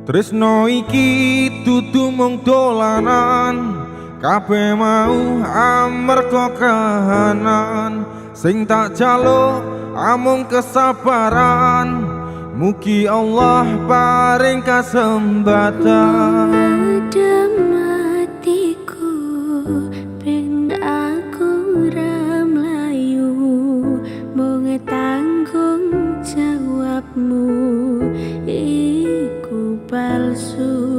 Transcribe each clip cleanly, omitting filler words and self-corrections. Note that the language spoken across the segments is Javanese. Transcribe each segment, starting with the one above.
Tresno iki dudu mung dolanan, kabeh mau amarga kahanan. Sing tak jaluk amung kesabaran, mugi Allah paring kasembatan. Matiku ben aku ra mlayu, mung tanggung jawabmu iku palsu.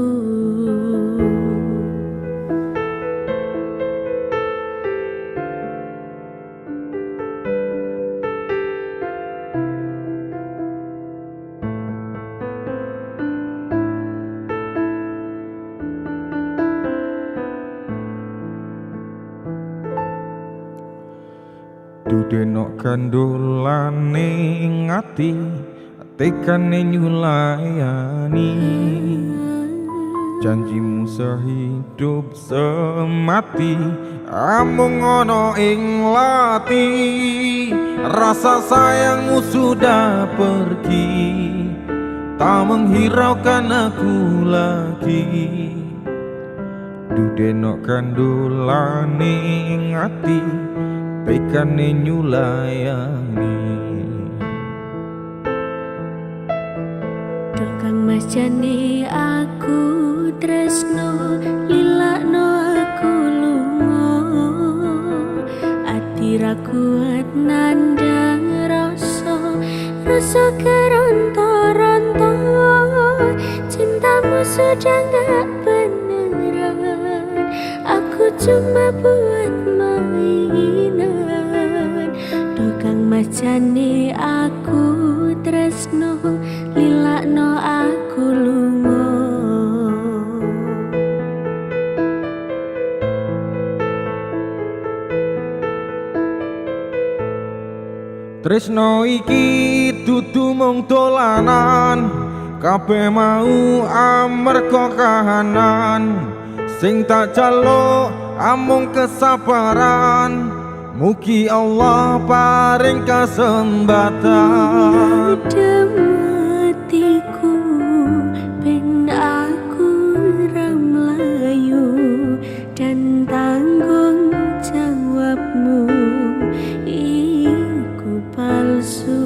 Dudenok gandolane ngati, tekane nyulayani. Janjimu sehidup semati, amung ono ing lati. Rasa sayangmu sudah pergi, tak menghiraukan aku lagi. Dudenok gandolane ngati, tekane nyulayani. Tukang mas jane aku tresno, lilakno aku lunga. Ati ra kuat nandang rasa keronta-ronta. Cintamu sudah gak beneran, aku cuma buat mainan. Tukang mas jane aku tresno, lilakno aku lunga. Tresno iki dudu mung dolanan, kabeh mau amarga kahanan. Sing tak jaluk amung kesabaran, mugi Allah paring kasembatan. Matiku ben aku ra mlayu, dan tanggung jawabmu iku palsu.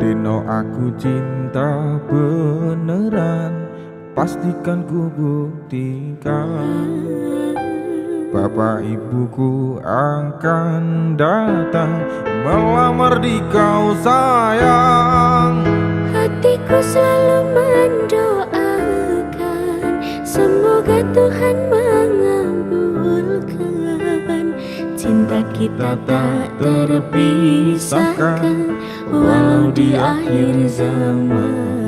Dino aku cinta beneran, pastikan ku buktikan. Bapak ibuku akan datang melamar di kau sayang. Hatiku selalu mendoakan, semoga Tuhan mengabulkan. Cinta kita tak terpisahkan, walau di akhir zaman.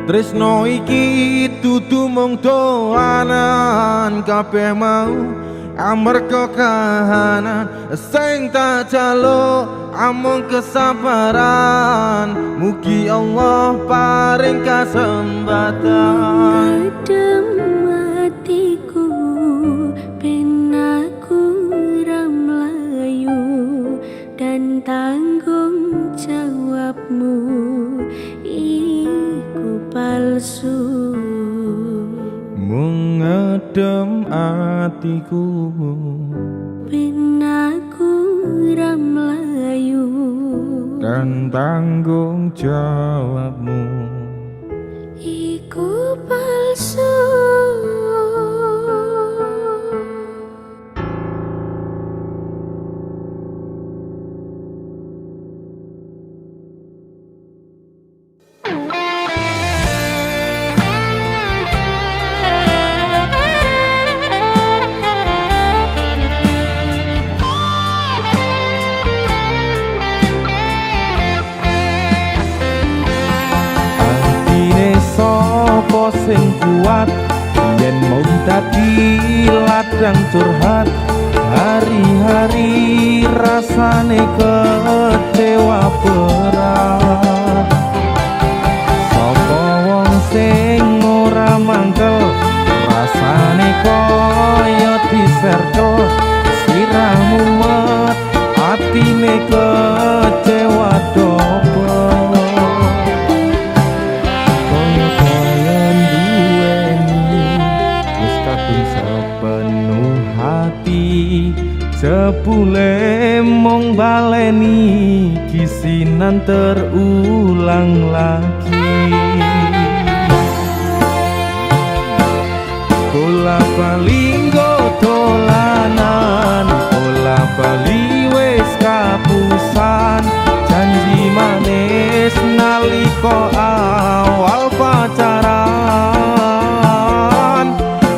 Tresno iki dudu mung dolanan, kabeh mau amarga kahanan. Sing tak jaluk amung kesabaran, mugi Allah paring kasembatan. Kadang matiku ben aku ra mlayu, dan tanggung jawabmu iku palsu. Mengedem atiku Ben aku ra mlayu, dan tanggung jawabmu iku palsu. sing kuat yen mau dadi ladang curhat. Hari-hari rasane kecewa berat. Sapa wong sing ora mangkel rasane koyo circle siramu mat atine kecewa dobel koyo-koyon duweni wis kadung sepenuh hati jebule mung baleni kisinan terulang lagi bola bali dolanan bola bali wis kapusan janji manis nalika awal pacaran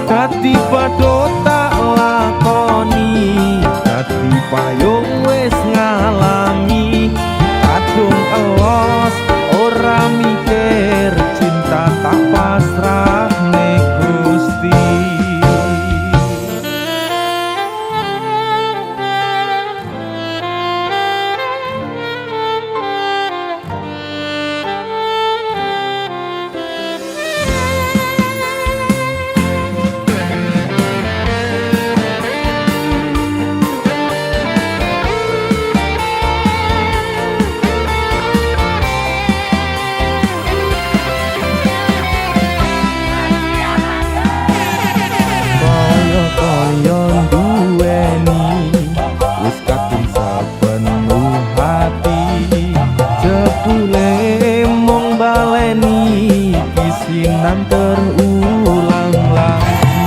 dadi padha tak lakoni dadi payung wis ngalami kadung elos ora mikir cinta tak pasrah nek Gusti. Koyon duweni wis kadung sepenuh hati jebule mung baleni kisinan terulang lagi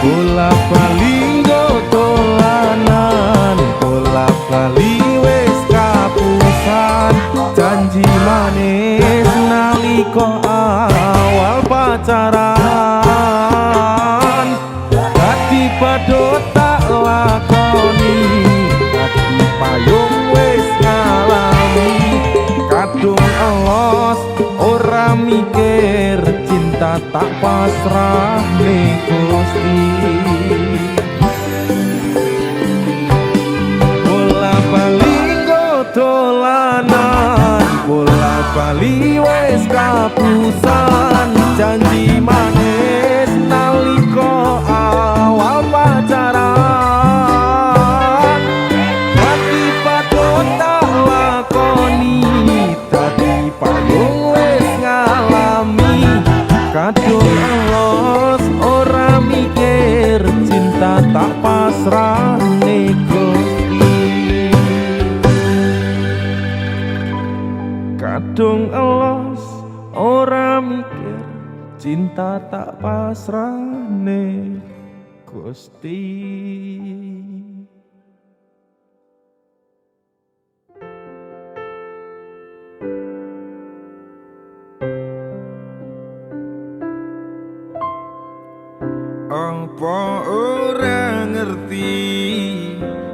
bola bali dolanan bola bali wis kapusan janji manis nalika awal pacaran padha tak lakoni dadi payung wis ngalami kadung elos ora mikir cinta tak pasrah ning Gusti bola bali dolanan bola bali wis kapusan janji manis nalika awal pacaran dadi padha tak lakoni dadi payung wis ngalami kadung elos ora mikir cinta tak pasrah ning Gusti kadung elos ora mikir cinta tak pasrah ning Gusti. Apa ora ngerti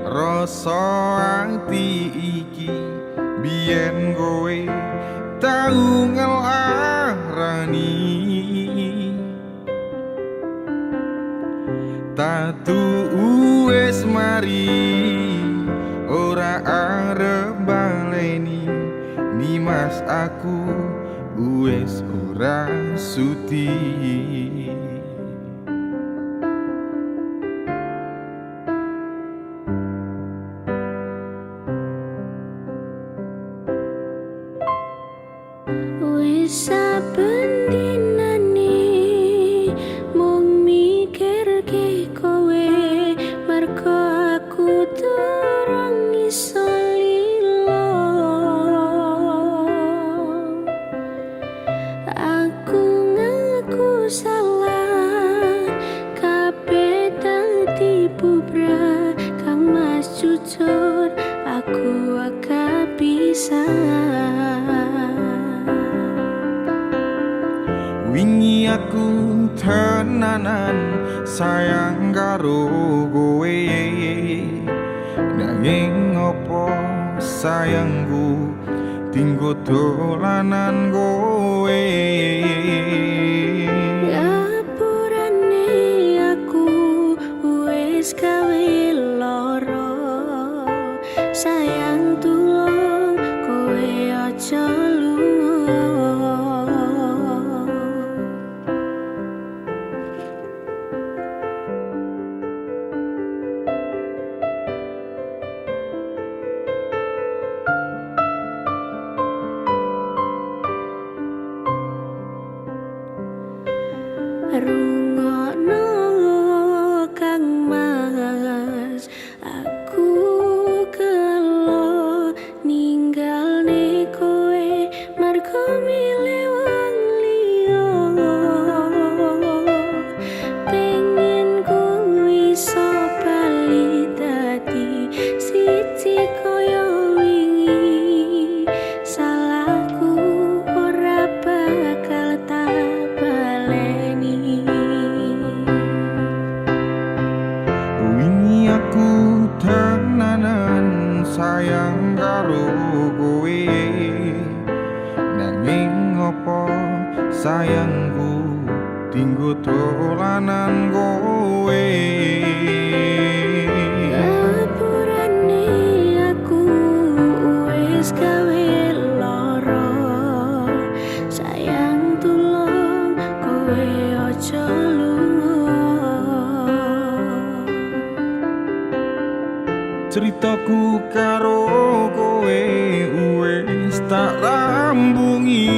rasa ati iki biyen kowe tau ngelarani tatu wis mari ora arep baleni nimas aku wis ora sudi wis saben dinane mung mikirke kowe mergo aku durung iso lilo aku ngaku salah kabeh dadi bubra kang mas jujur aku agak bisa wingi aku tenanan sayang karo kowe nanging opo sayangku tinggo dolanan kowe ngapurane aku wis gawe lara sayang tulung kowe aja rungokno Kang Mas, aku kelo ninggalne kowe margo milih wong liya. Pengen kuwi iso bali dadi siji kaya wingi. Salahku ora bakal tak baleni. Wingi aku tenanan sayang karo kowe, nanging opo sayangku tinggo dolanan kowe. Ngapurane aku wis gawe lara, sayang tulung kowe aja lunga. Ceritaku karo kowe wis tak rambungi.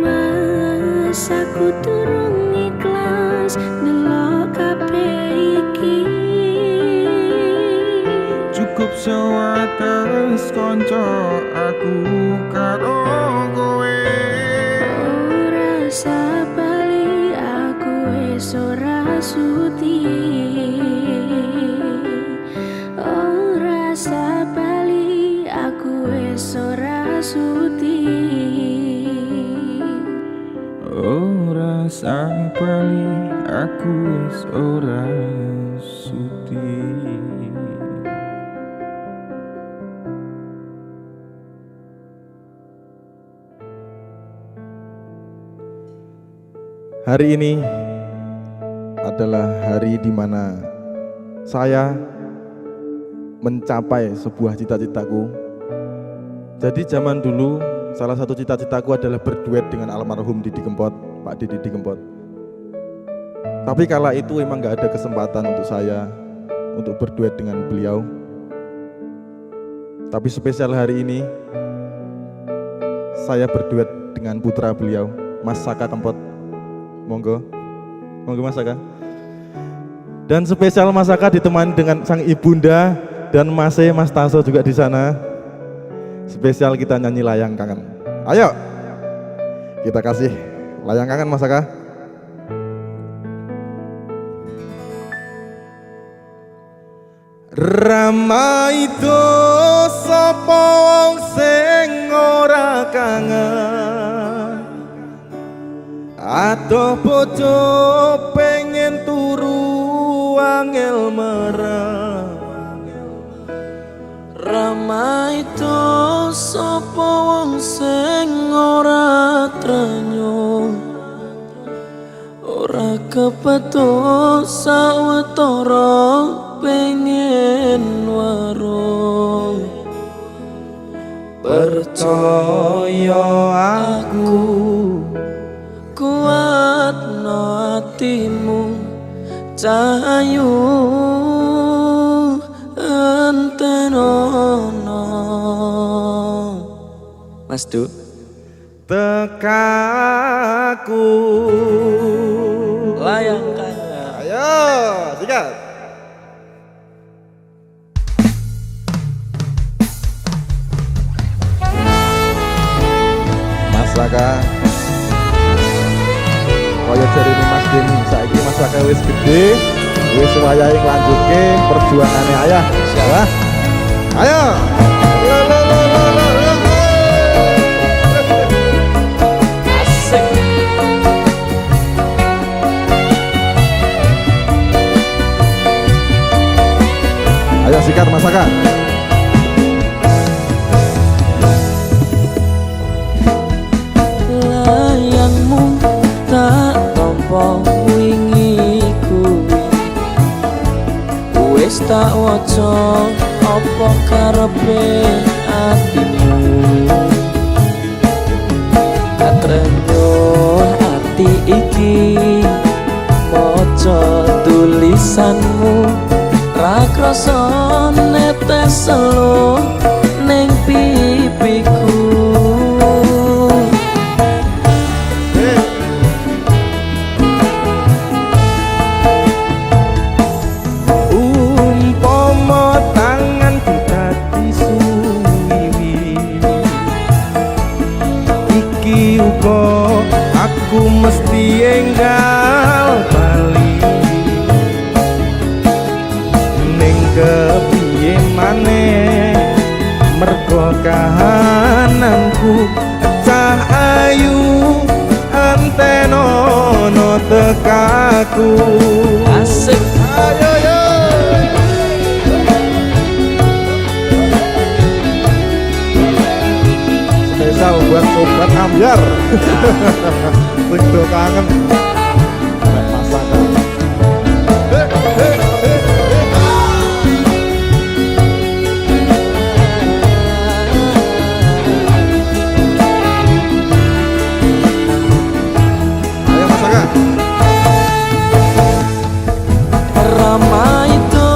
Mas, aku durung ikhlas ndelok kabeh iki. Cukup sewates kanca aku karo kowe. Ora usah bali, aku wis ora sudi. Ora usah bali, aku wis ora sudi. Ora sabali aku wis ora sudi. Hari ini adalah hari di mana saya mencapai sebuah cita-citaku. Jadi zaman dulu salah satu cita-citaku adalah berduet dengan almarhum Didi Kempot, Pak Didi Kempot. Tapi kala itu emang gak ada kesempatan untuk saya untuk berduet dengan beliau. Tapi spesial hari ini saya berduet dengan putra beliau, Mas Saka Kempot. Monggo Mas Saka. Dan spesial Mas Saka ditemani dengan sang ibunda dan Mas Taso juga di sana. Spesial kita nyanyi Layang Kangen. Ayo kita kasih Layang Kangen Mas Saka. Ramai itu sapa wong sing ora kangen, adoh bojo pengen turu angel merah. Ramai itu sapa wong sing ora trenyo, ora kepethuk sawetara pengen warung. Percaya aku, kuatno atimu, cahayu antenono. Mas Du, tekaku Layang Kangen. ayo sikat. Mas Saka kaya jarine Mas Deni, saiki Mas Saka wis gede, wis wayahe nglanjutke perjuangane ayah. Siapa? Ayo. Asik. Ayo sikat Mas Saka. Layangmu tak tampa wingi kuwi, wis tak waca apa karepe atimu. Atrenyo ati iki maca tulisanmu, ra krasa netes elo ning pipiku. tekaku. Asik. Ayo yo. Spesial buat sobat Ambyar. Sing do kangen. Nek masakan. Ayo masakan. Rama itu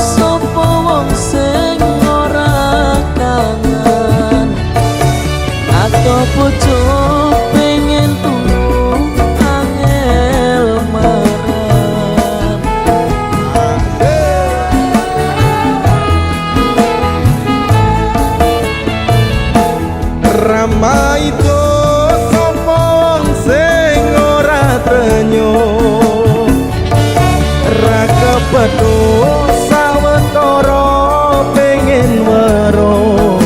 sopo wong sing ora kangen atau bojo pengen turu angel marah. Rama itu sapa wong sing ora trenyo, ra kepethuk sawetara pengen weruh.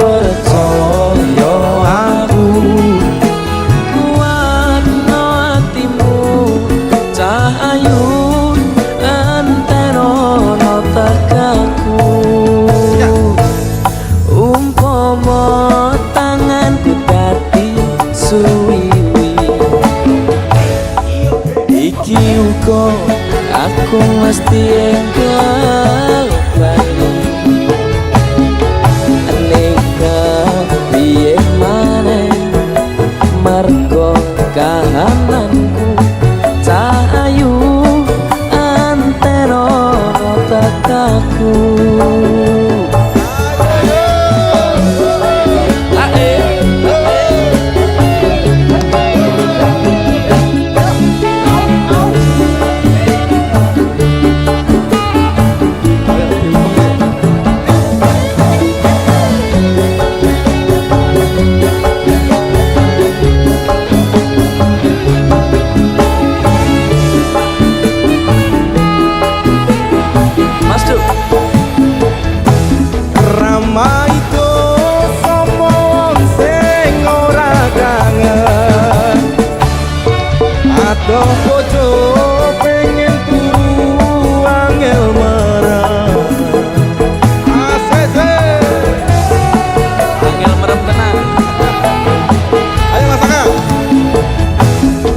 Percaya aku kuat no hatimu, cahayu anteno no tekaku. Umpama tanganku dadi suwiwi, iki uga aku mesti enggal bali. Piye maneh marga kahananku, cahayu antero tekaku. Rama itu sapa wong sing ora kangen adoh bojo pengen turu angel marah. Asese Angel merem tenan. ayo masakan.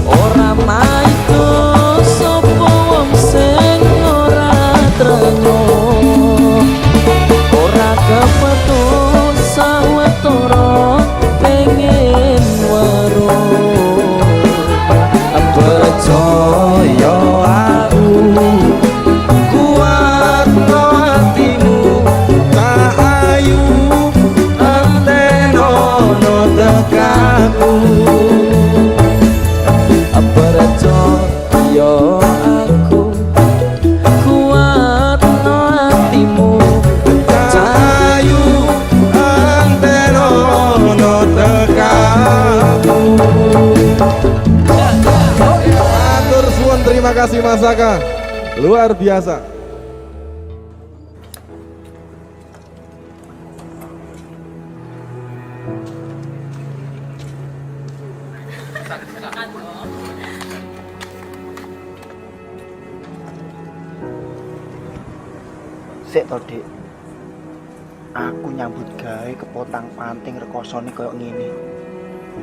Ora maiku sapa wong sing ora trenyo, ora kepethuk sawetara pengen weruh. Percaya aku kuat no hatimu, Cahayu anteno no tekaku. percaya aku kuat no hatimu, Cahayu anteno no tekaku. Matur suwun, terima kasih Masaka, luar biasa. Sik to, Dik. Aku nyambut gawe kepotang panting rekosone koyo ngene.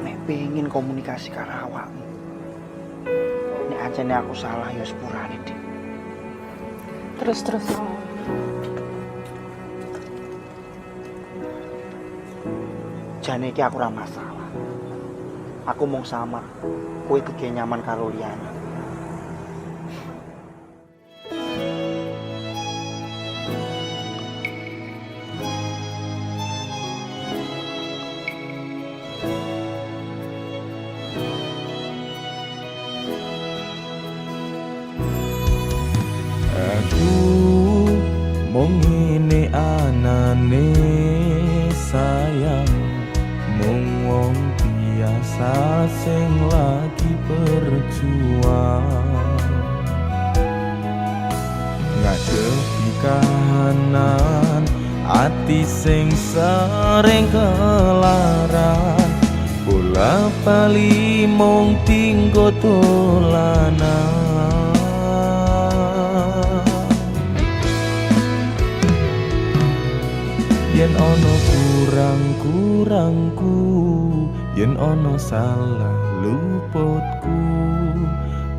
Nek pengin komunikasi karo awakmu. Nek ancene aku salah ya sepurane, Dik. Terus Jane iki aku ora masalah. Aku mung samar. Kowe kudu nyaman karo liyane. Aku mung ngene anane sayang, mung wong biasa sing lagi berjuang ngadepi kahanan ati sing sering kelaran, bola bali mung tinggo dolanan. Yen ono kurang-kurangku, yen ono salah luputku,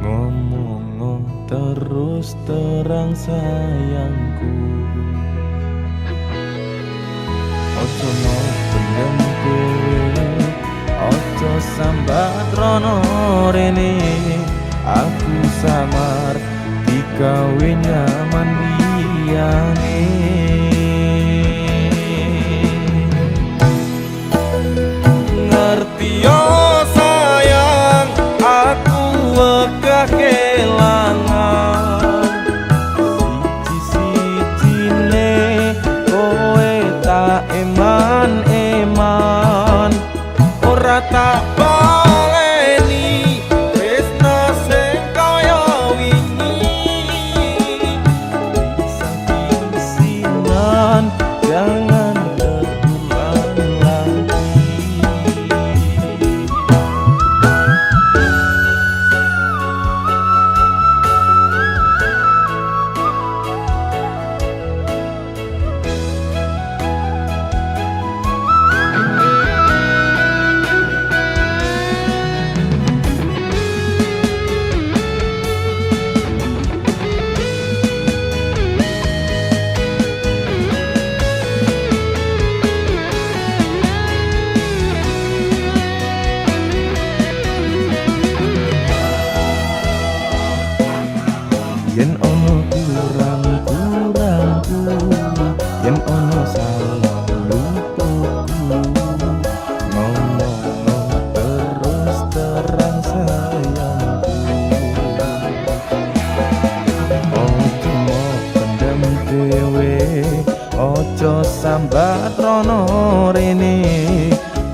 ngomong terus terang sayangku. Ojo mau pendem kowe, ojo sambat rono rene. Aku samar digawe nyaman liyane. Ngerti yo sayang, aku wegah kelangan. Siji-sijine kowe tak eman-eman, ora tak baleni tresno sing kaya wingi. Pisah-pisihan jangan terulang lagi. Yen ono kurang-kurangku, yen ono salah luputku, ngomong terus terang sayangku. Ojo mau pendem dhewe, ojo sambat rono rene.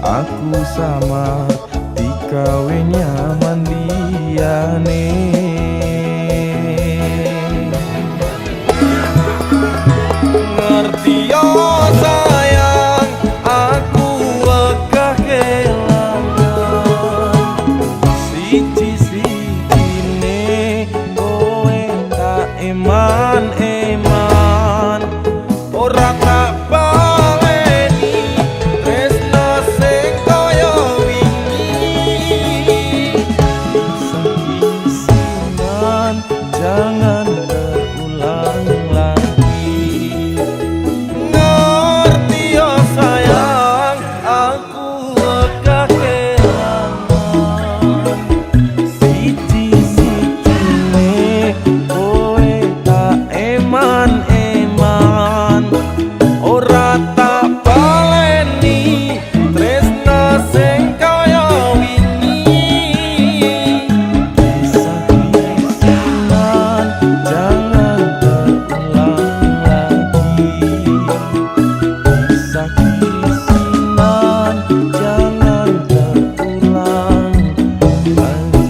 Aku samar digawe nyaman liyane. Ngerti yo sayang, aku wegah kelangan. Siji-sijine kowe tak eman-eman, ora tak baleni tresno sing kaya wingi. Pisah-pisihan jangan terulang lagi. Ngerti yo sayang, aku wegah kelangan. Siji-sijine kowe tak eman-eman, ora tak baleni tresno sing kaya wingi. Pisah-pisihan jangan terulang lagi. Pisah-pisihan jangan terulang lagi.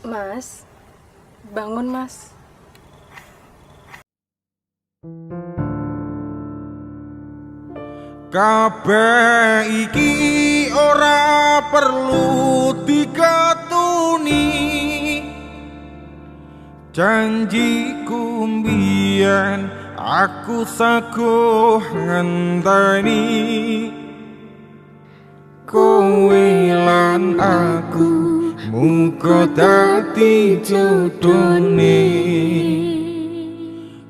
Mas, bangun mas. Kabeh iki ora perlu dikatuni, janjiku mbiyen aku saguh ngenteni. Kowe lan aku muga dadi jodhone,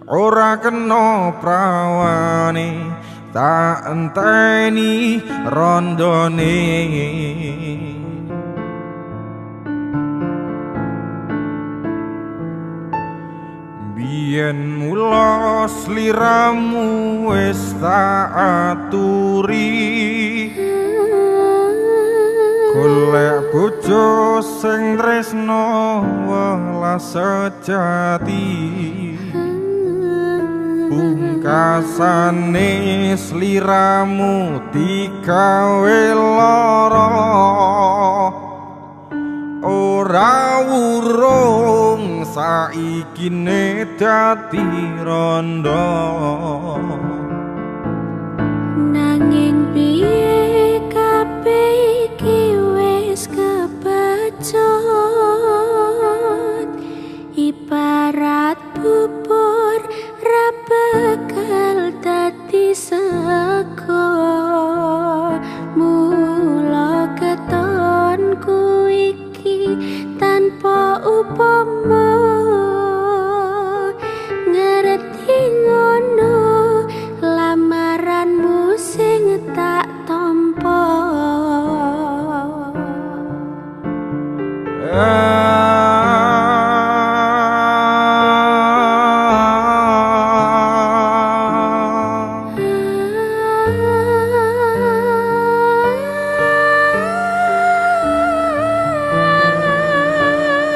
ora kena prawane tak enteni rondone. Biyen mula sliramu wis tak aturi, golek bojo sing tresno welas sejati. Pungkasane sliramu digawe lara, ora urung saikine dadi rondo nanging piye kabeh iki wis kebacut ibarat bubur ra bakal dadi sego mula ketonku iki tanpa upama ngerti ngono lamaranmu sing tak tampa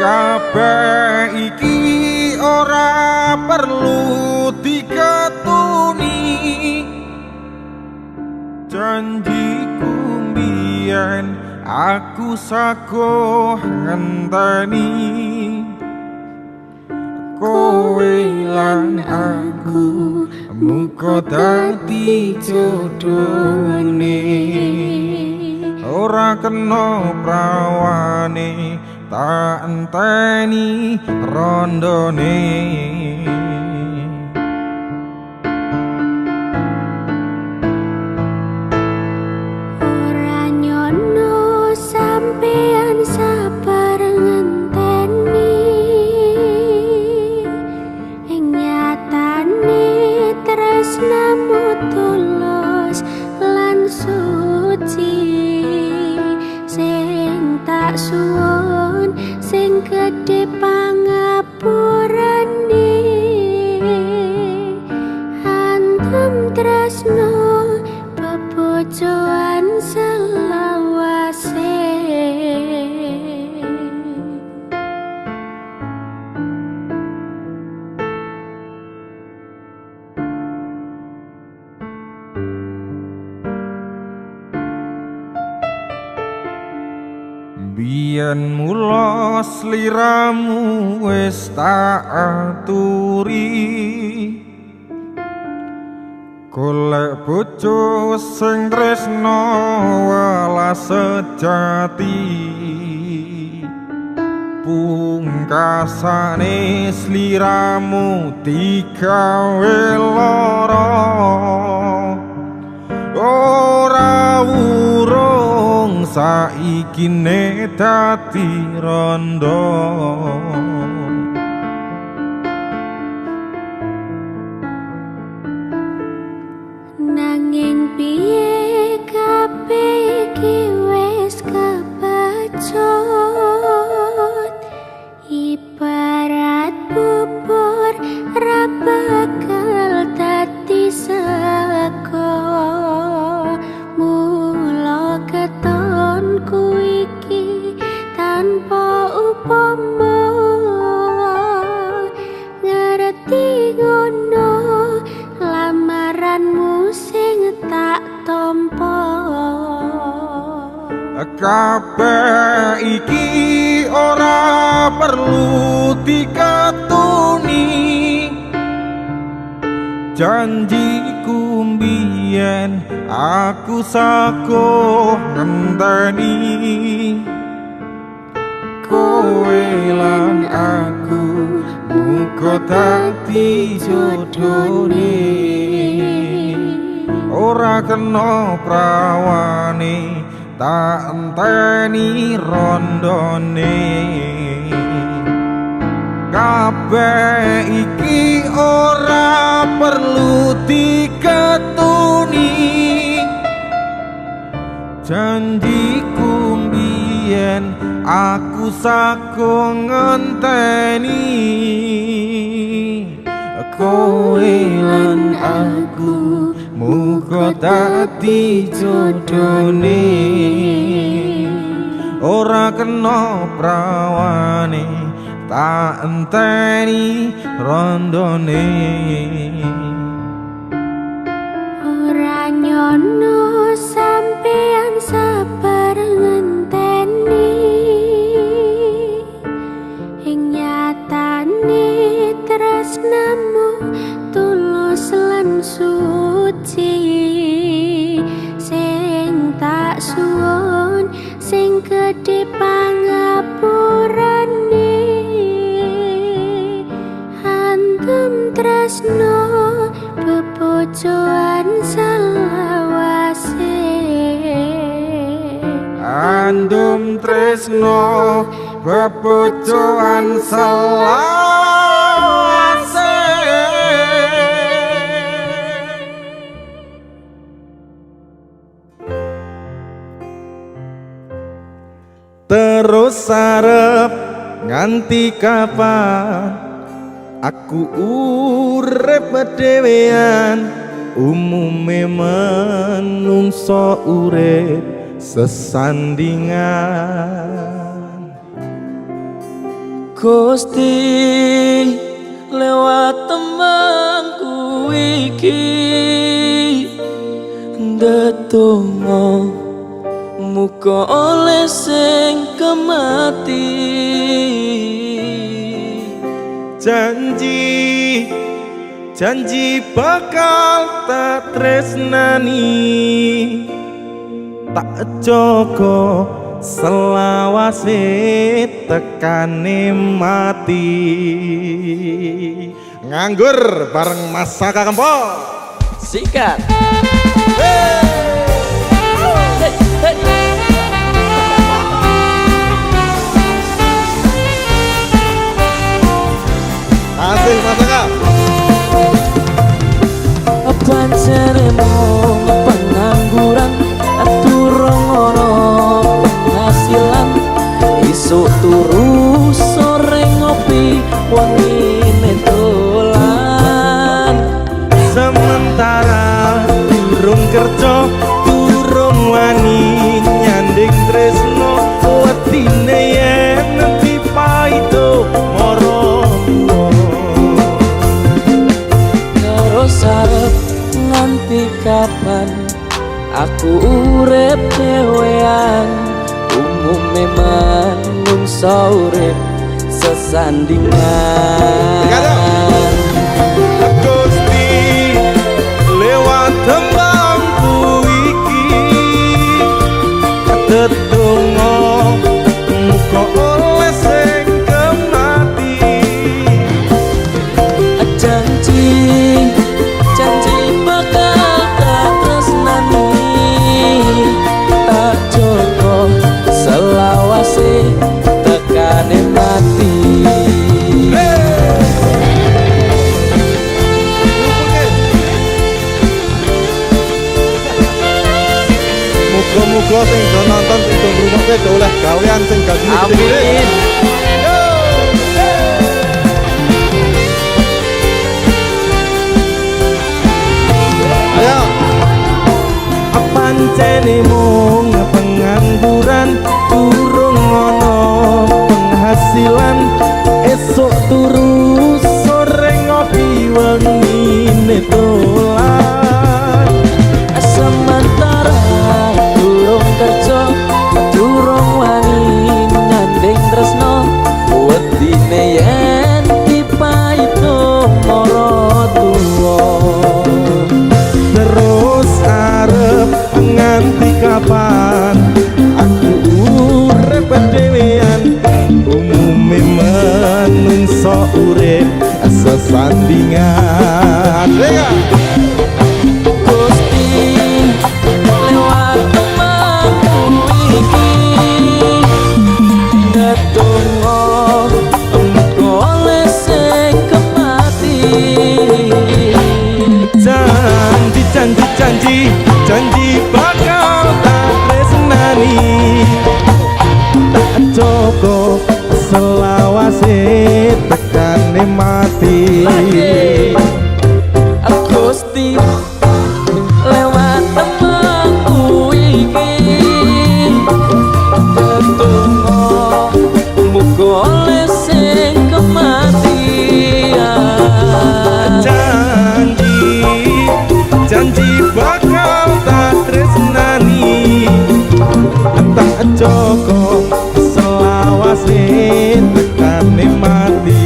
kabeh iki ora perlu diketuni janjiku mbiyen aku saguh ngenteni kowe lan aku muga dadi jodhone ora kena prawane tak enteni rondone ora nyono sampean sabar ngenteni ing nyatane tresnamu tulus lan suci sing tak suwun sing gedhe pangapurane antum tresno bebojoan selawase biyen mula sliramu wis tak aturi golek bojo sing tresno welas sejati pungkasane sliramu digawe lara ora urung saikine dadi rondo nanging piye kabeh iki wis kebacut ibarat bubur ra bakal dadi sego mula ketonku iki tanpa upama ngerti ngono lamaranmu sing tak tampa kabeh iki ora perlu diketuni janjiku mbiyen aku saguh ngenteni kowe lan aku muga dadi jodhone ora kena prawane tak enteni rondone kabeh iki ora perlu diketuni janjiku mbiyen aku saguh ngenteni kowe lan aku muga dadi jodhone ora kena prawane tak enteni rondone ora nyono sampean sabar ngenteni suci sing tak suwun sing gedhe pangapurane antum tresno bebojoan selawase andum tresno bebojoan selawase. Terus arep nganti kapan aku urip dhewean, umume menungso urip sesandingan. Gusti lewat temanku iki ndedonga muga oleh sing kemati. Janji janji bakal tak tresnani, tak jaga selawase tekane mati. Nganggur bareng Mas Saka Kempot. Sikat. Asik Mas Saka. Pancene mung pengangguran durung ono penghasilan, isuk turu sore ngopi wengi mentolan. Sementara durung kerja durung wani nyanding tresno, wedine yen dipaito moro tuwa. Terus arep nganti kapan aku urip dhewean, umume manungsa urip sesandingan. Gusti lewat tembangku iki tetunggo muga oleh sing kemati. Janji janji bakal tak tresnani, tak jogo selawase tekane mati. Muga-muga sing do nonton sing do ngrungokne do oleh gawean sing gaji. Amin. Ayo. Pancene mung pengangguran durung ono penghasilan, esok turu sore ngopi wengi netolan. Sementara durung kerja durung wani nyanding tresno, wedine yen dipaito mara tuwa. Terus arep nganti kapan aku urip dhewean, umume menungso urip sesandingan. Gusti lewat temanku iki ndedonga muga oleh sing kemati. Janji janji janji janji bakal tak tresnani, tak jogo selawase tekane mati. Gusti lewat temanku iki ndedonga muga oleh sing kematian. Janji bakal tak tresnani, tak jogo selawase tekane mati.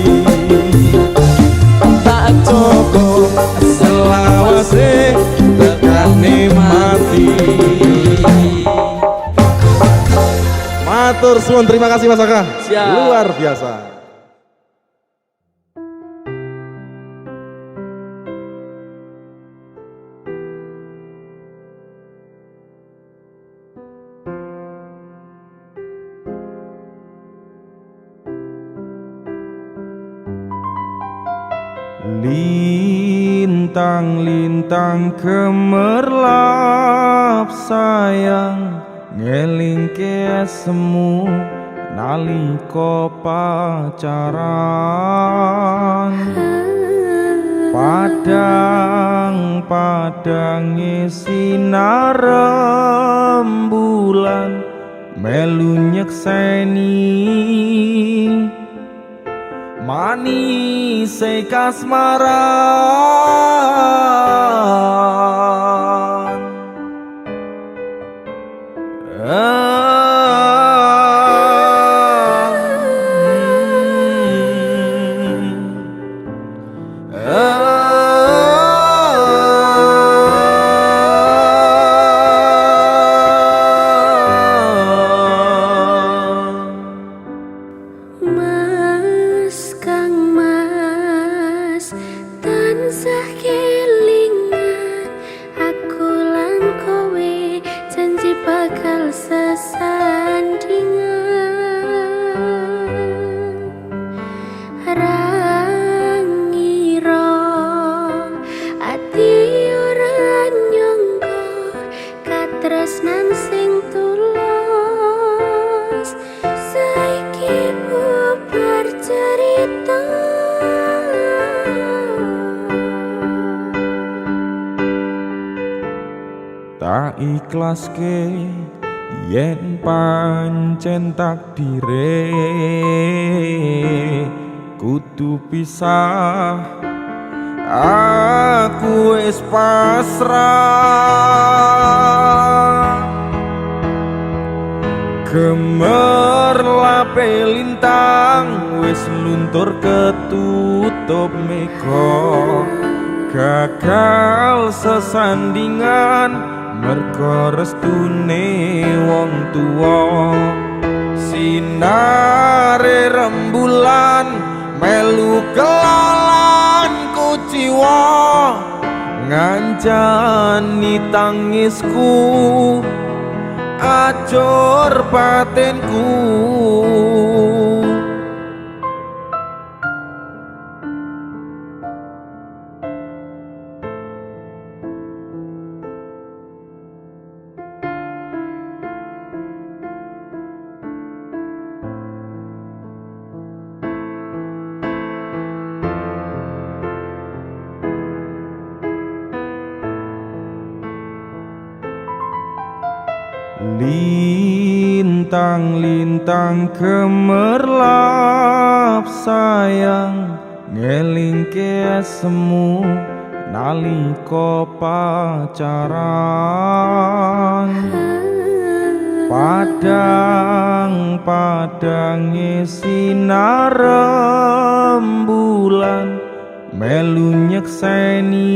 Tak jogo Matur suwun, terima kasih Mas Saka. Siap. Luar biasa. Lintang-lintang gemerlap sayang ngelingke semu nalika pacaran padang-padange sinar rembulan melu nyekseni manis kasmaran Mas Kang Mas tansah kelingan aku lan kowe janji bakal sesandingan rangira ati ora nyangka katresnan sing tulus saiki bubar cerita tak ikhlaske yen pancen takdire kudu pisah aku wis pasrah gemerlape lintang wis luntur ketutup mega gagal sesandingan merga restune wong tuwa sinare rembulan melu kelalan kuciwa ngancani tangisku acur batinku Lintang-lintang gemerlap sayang ngelingke semu nalika pacaran padang-padange sinar rembulan melu nyekseni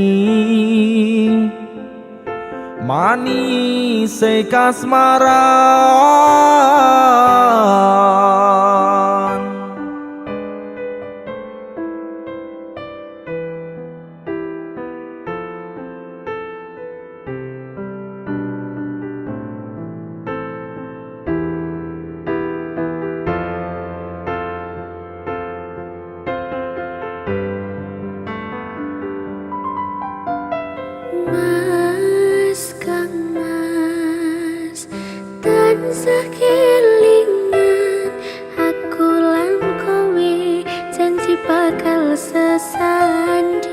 manis kasmaran Mas Kang Mas tansah kelingan aku lan kowe janji bakal sesandingan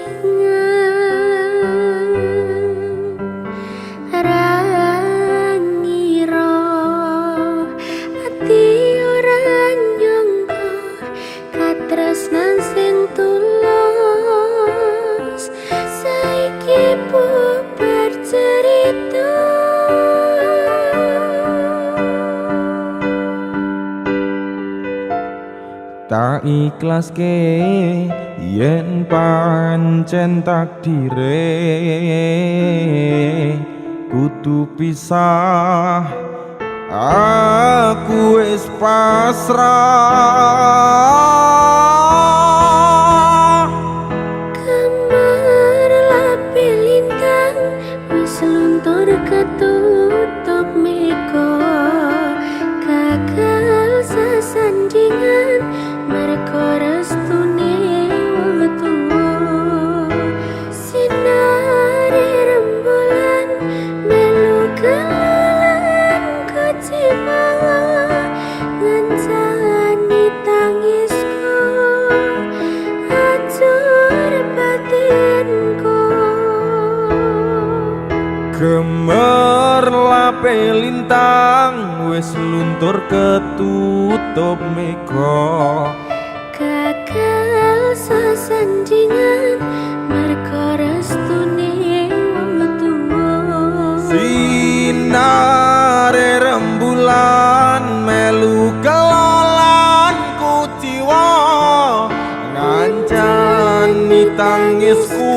rangira ati ora nyangka katresnan sing tulus saiki bubar cerita tak ikhlaske yen pancen takdire kudu pisah aku wis pasrah. Gemerlapi lintang wis luntur ketutup meko, gagal sesandingan merko restune wetuwa. Sinare rembulan melu kelan kecewa, ngancani tangisku acur batinku. Gemerlape lintang wis luntur ketutup meko, Gagal sesandingan merko restune wetuwa. sinare rembulan melu kelolan kuciwa, ngancani tangisku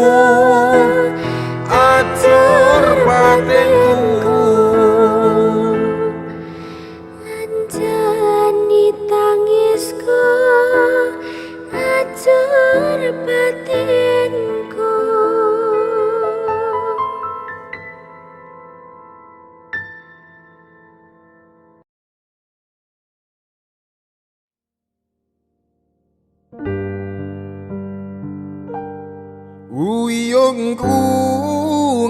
acur batinku. Anjani tangisku acur batinku. Uyungku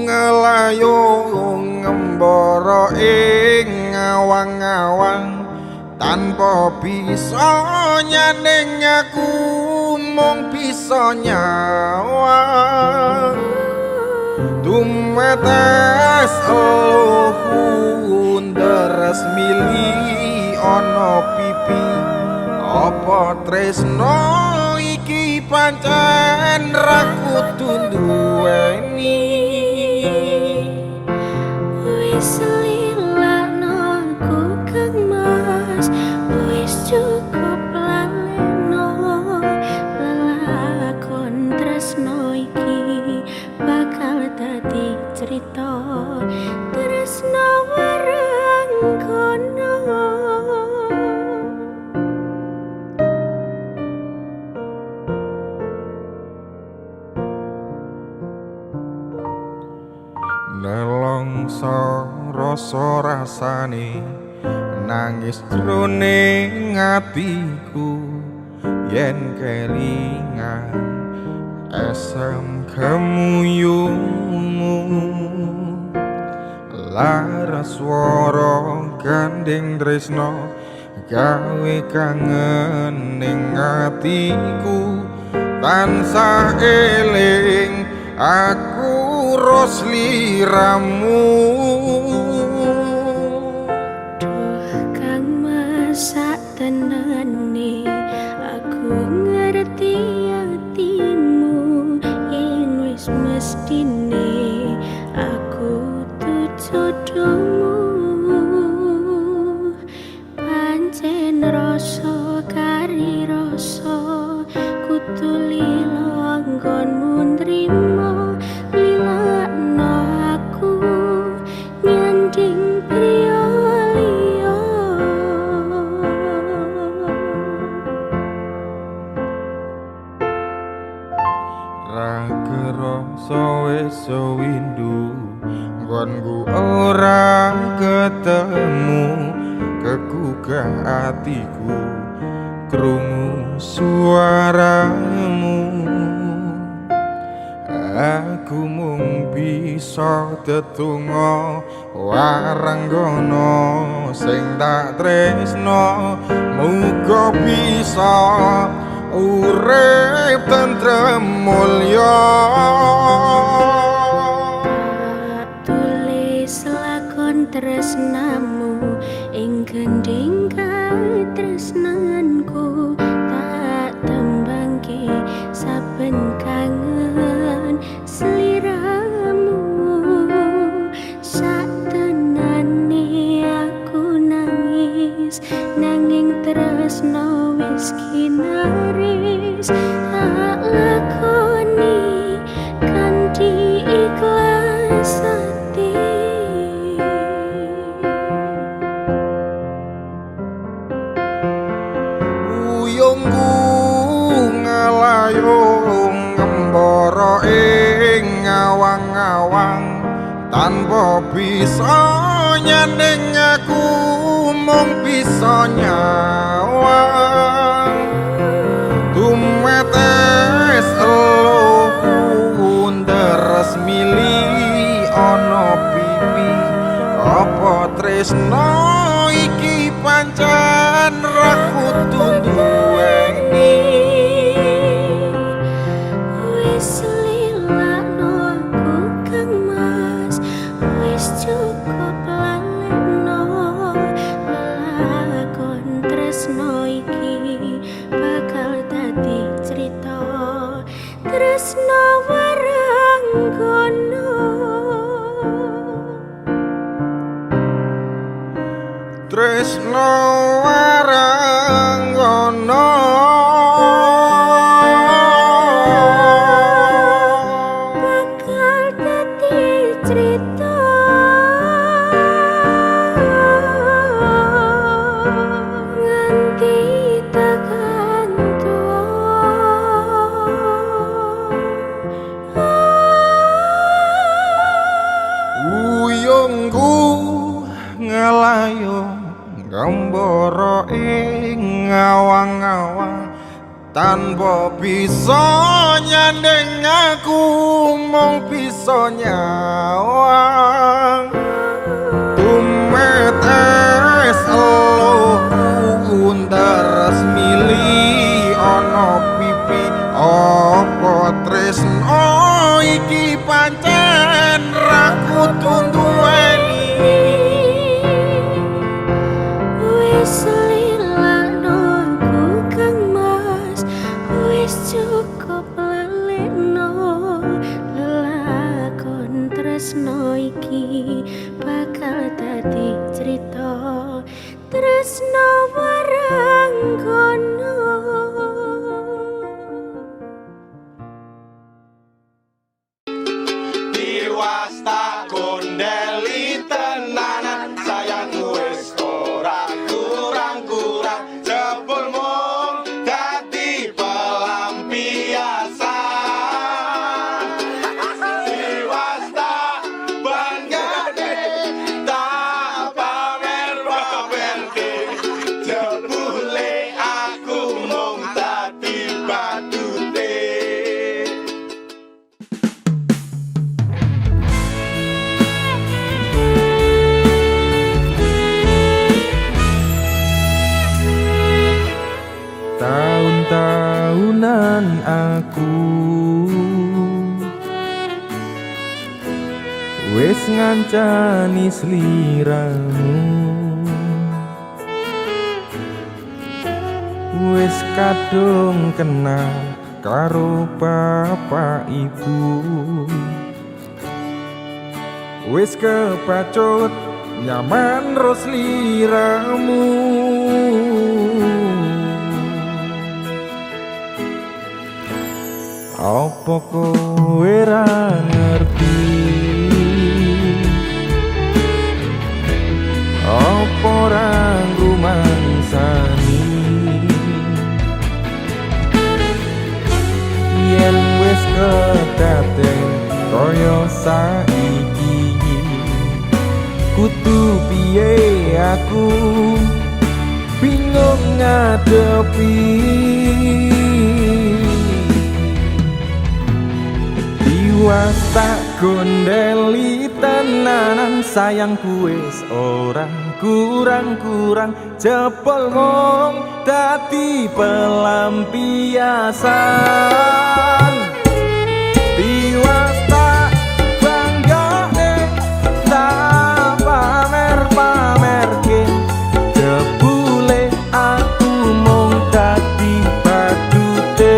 ngelayung ngembara ing ngawang-ngawang, tanpa bisa nyaneng aku mung bisa nyawang. Tumetes eluhku nderes mili ana pipi, apa tresno iki pancen ra kudu duweni. Wis lilakno aku kangmas, wis cukup laleno lelakon tresno iki bakal dadi cerita tresno warang kono. Nelongso rasa rasane nangis jroning atiku, yen kelingan esem kemuyungmu. Laras swara gandeng tresno gawe kangen ning atiku, tansah eling aku ros liramu. Duh kang masak tenane, aku ngerti hatimu, yen wis mestine aku tuh jodohmu. Pancen rasa kari rasa kudu lila nggonmu nrimo, lilakno aku nyanding priya liya. Ra kerasa wis windu nggonku ora ketemu, kegugah atiku krungu suaramu. Aku mung bisa tetungga waranggana sing tak tresno, muga bisa urip tentrem mulya. Tulis lakon tresnamu ing gending katresnanku, tak tembangke saben kangen sliramu. Satenane aku nangis nanging tresno wis kinaris, tak lakoni kanthi ikhlas hati. tanpa bisa nyanding aku mung bisa nyawang tumetes eluku deres mili ana pipi apa tresno iki pancen ra kudu duweni Wis lilakno aku Kang Mas, wis cukup lalekno lelakon tresno iki bakal dadi cerita tresno waranggono tresno waranggono bakal dadi cerita nganti tekan tuwa uyungku ngelayu gambara ing ngawang-ngawang tanpa bisa nyanding aku mung bisa nyawang tumetes eluku deres mili ana pipi apa tresno iki pancen ra kudu duweni wis lilakno aku Kang Mas, wis cukup lalekno lelakon tresno iki bakal dadi cerita tresno waranggono Diwasta kondeli tenanan sayangku wis ora kurang-kurang jebul mung dadi pelampiasan Diwasta banggane tak pamer-pamerke jebule aku mung dadi batute tahun-tahunan aku wis ngancani sliramu wis kadung kenal karo bapak ibu wis kepacut nyaman ro sliramu apa kowe ra ngerti apa ora rumangsani yen wis kedaten kaya saiki kudu piye aku bingung ngadepi Diwasta gondeli tenanan sayangku wis ora kurang-kurang jebol mung dadi pelampiasan Diwasta banggane tak pamer-pamerke jebule aku mung dadi badute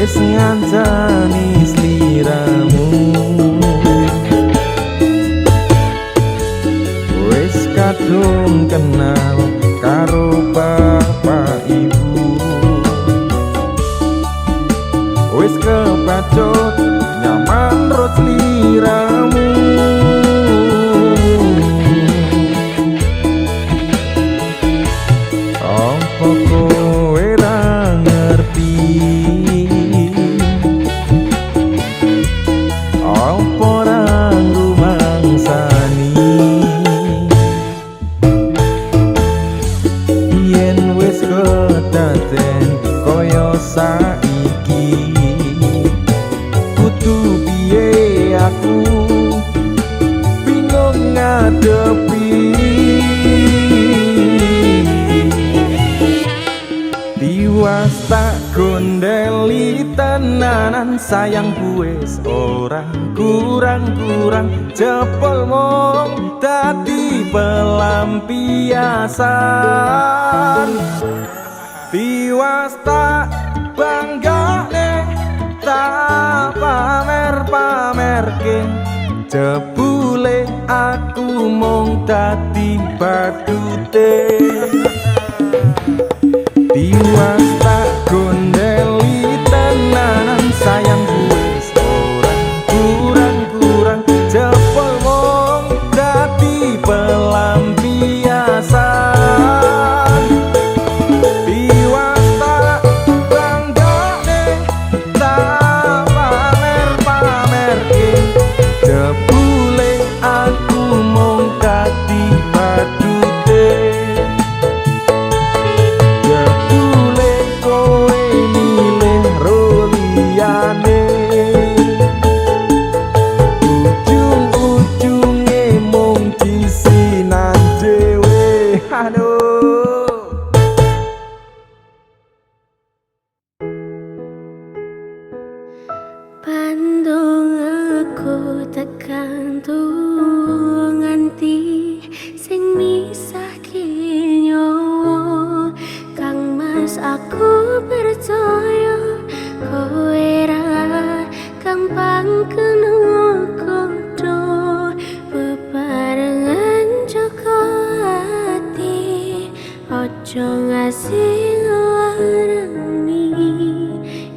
wis ngancani sliramu, wis kadung kenal karo bapak ibu, wis kepacut nyaman ro sliramu. Apa kowe ra ngerti, apa ra ngrumangsani, yen wis kedaden kaya saiki, kudu piye aku bingung ngadepi. Tiwas tak gondeli tenanan sayang wis ora kurang-kurang, jebol mung dadi pelampiasan. Tiwas tak banggane tak pamer-pamerke, jebule aku mung dadi badute. Tiwas tak gondeli tenanan sayang wis ora kurang-kurang, jebol mung dadi pelampiasan. Tiwas tak banggane tak pamer-pamerke, jebule aku mung dadi badute. Jebule kowe milih roliyane, ujung-ujunge mung disinan dhewe. Aduh. Pandung aku tekan tuh nganti sing misahke nyawa. Kang Mas aku percaya kowe ra gampang kena kodho, bebarengan joko ati, ojo ngasih ngelarani.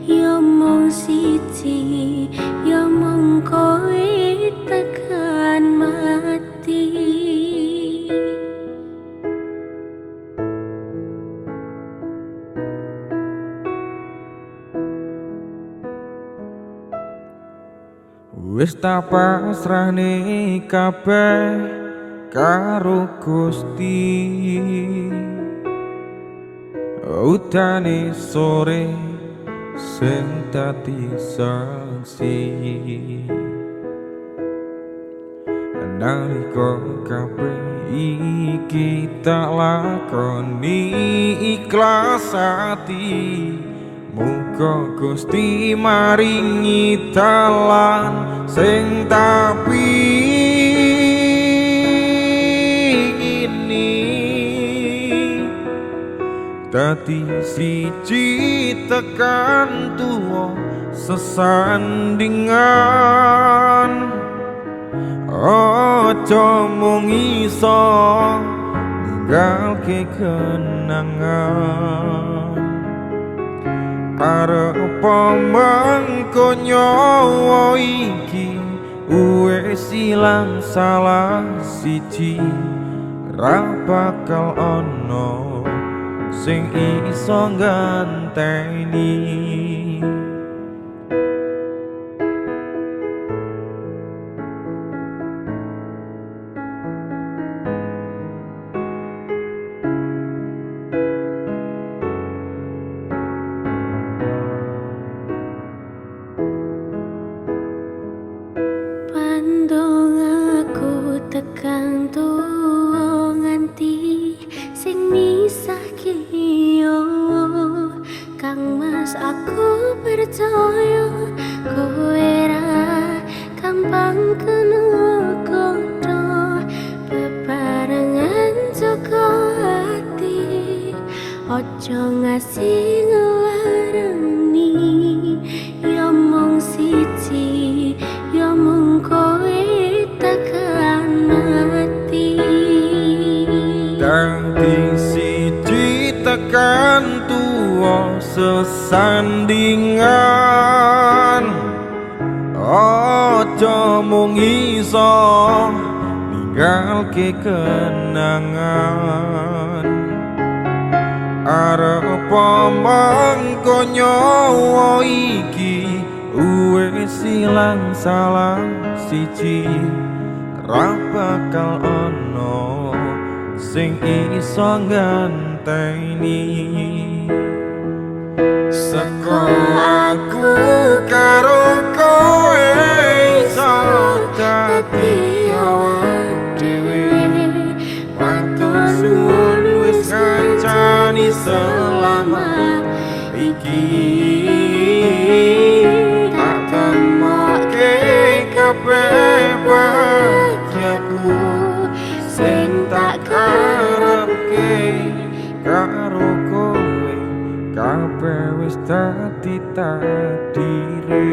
Yo mung siji, yo mung kowe tekan mati. Wis tak pasrahne kabeh karo Gusti, utane sore sing dadi saksi. Nalika kabeh iki tak lakoni ikhlas ati, muga Gusti maringi dalan sing tak pingini, dadi siji tekan tuwa sesandingan. Ojo mung iso ninggalke kenangan, arep mengko nyawa iki wis ilang salah siji, ra bakal ana sing iso ngenteni. Pandung aku tekan tuwa nganti sing misahke nyawa. Kang Mas aku percaya kowe ra gampang kena kodho, bebarengan joko ati, ojo ngasih ngelarani. sesandingan, ojo mung iso ninggalke kenangan. Arep mangko nyawa iki wis ilang salah siji, ra bakal ono sing iso ngenteni. Seko aku karo kowe iso dadi awak dhewe, matur suwun wis kancani selama iki. Tak temokke kabeh bahagiaku sing tak karepke karo kowe, kabeh wis dadi takdire.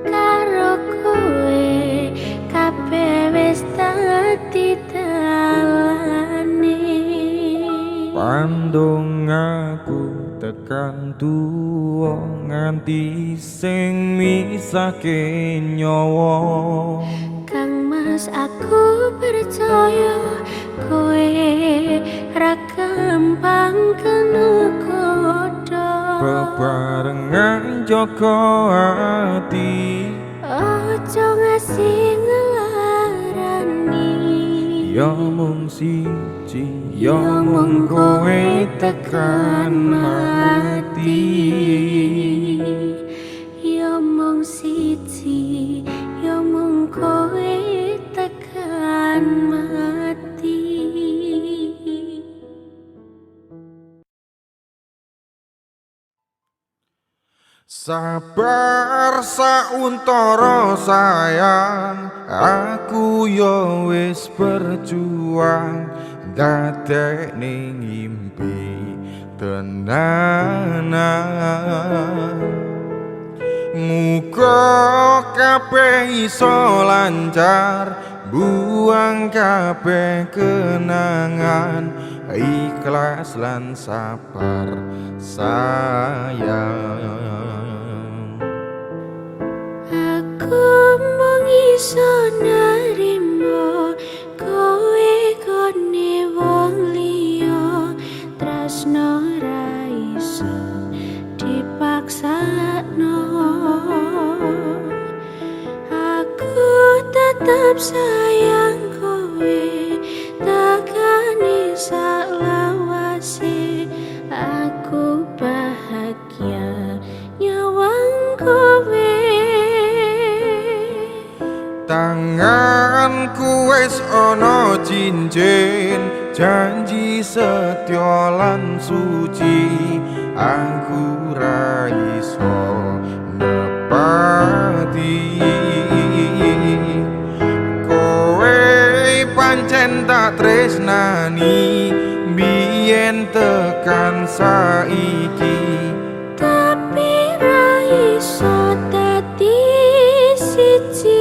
Karo kowe kabeh wis dadi dalane. Pandung aku tekan tuwa nganti sing misahke nyawa. Kang Mas aku percaya kowe ra gampang kena godha. Bebarengan jaga ati, Ojo ngasih ngelarani. ya mung siji, ya mung kowe tekan mati. Ya mung siji, ya mung kowe tekan mati. Sabar sauntara sayang, aku yo wis berjuang dadekne ngimpi tenanan. Muga kabeh iso lancar, buang kabeh kenangan, ikhlas lan sabar sayang. Aku mung iso narimo kowe kone wong liya, tresno ra iso dipaksakno. Aku tetap sayang kowe, takane salawase. Aku bahagia nyawang kowe. Tanganku wis ana cincin, janji setya lan suci, aku ra iso nepati. Kowe pancen tak tresnani, biyen tekan saiki, Tapi ra iso dadi siji.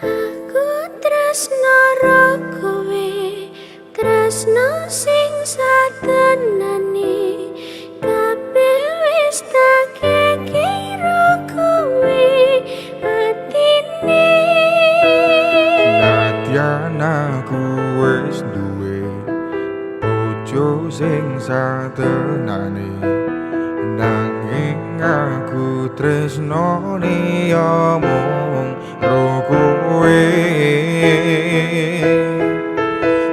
Aku tresno karo kowe, tresno sing satenane. Kabeh wis tak kira kowe atine. nadyan aku wis duwe bojo sing satenane, nanging aku tresnane ya mung karo kowe.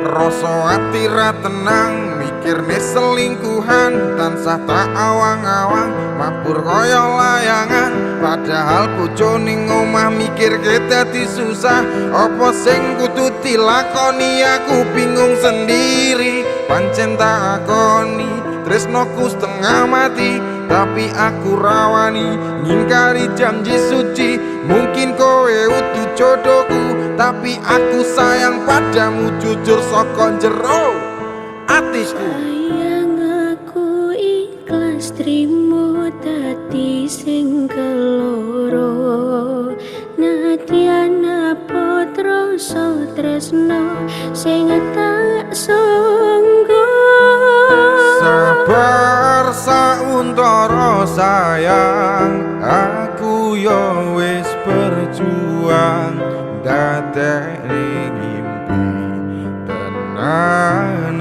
Rasa ati ra tenang, mikirne selingkuhan, tansah tak awang-awang, mabur kaya layangan. Padahal bojone omah mikirke dadi susah, apa sing kudu dilakoni aku bingung sendiri. Pancen tak akoni tresnoku setengah mati, tapi aku rawani ngingkari janji suci. Mungkin kowe utuh jodohku, tapi aku sayang padamu jujur saka jero atisku. Sayang aku ikhlas trimo dadi sing keloro. Nadyan putra tresno sing tak sanggo. Sabar sauntara sayang, aku yo wis berjuang dadekne ngimpi tenanan.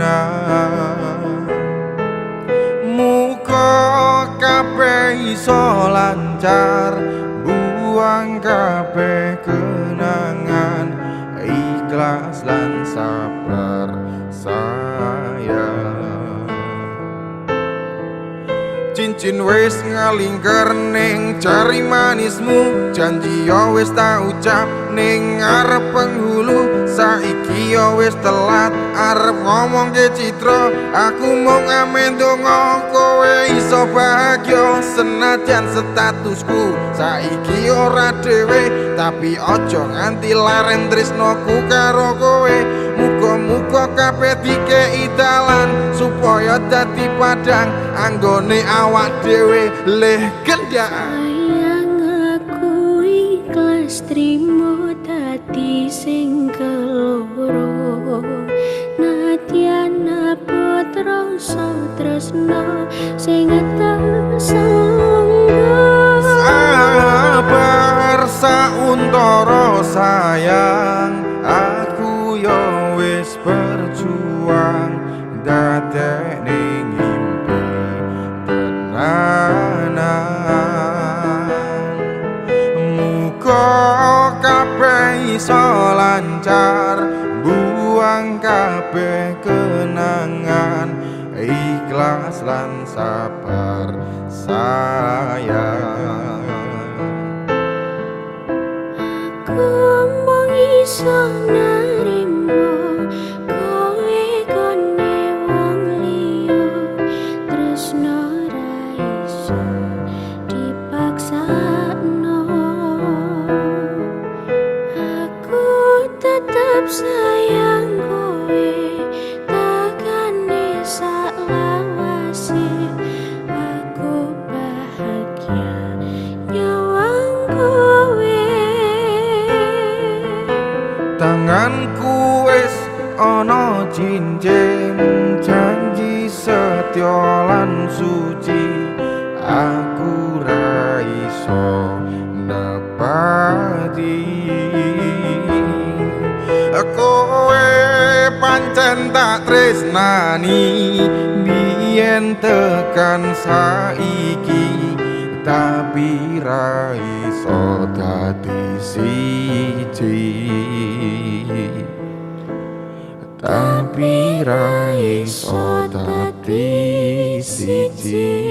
Muga kabeh iso lancar, buang kabeh kenangan, ikhlas lan sabar sayang. Cincin wis ngalingker ning jari manismu, janji yo wis tak ucap ning arep penghulu. Saiki yo wis telat arep ngomong ke Citra, aku mau ngamen donga kowe iso bahagia. Senajan statusku saiki ora dhewe, tapi ojo nganti laren tresnoku karo kowe. Muga-muga kabeh dikei dalan supaya dadi padang anggone awak dhewe leh gendaan. Sayang aku ikhlas trimo dadi sing keloro. Nadyan putra tresno sing tak sanggo. Sabar sauntara sayang, aku yo wis berjuang dadekne ngimpi tenanan. Muga kabeh iso lancar, buang kabeh kenangan, ikhlas lan sabar sayang. Aku mung iso narimo kowe kone wong liya, tresno ra iso dipaksakno. Aku tetep sayang kowe, takane saklawase. Aku bahagia nyawang kowe. Tanganku wis ana cincin janji setya lan suci, aku ra iso nepati. Kowe pancen tak tresnani biyen tekan saiki, tapi ra iso dadi siji, tapi ra iso dadi siji.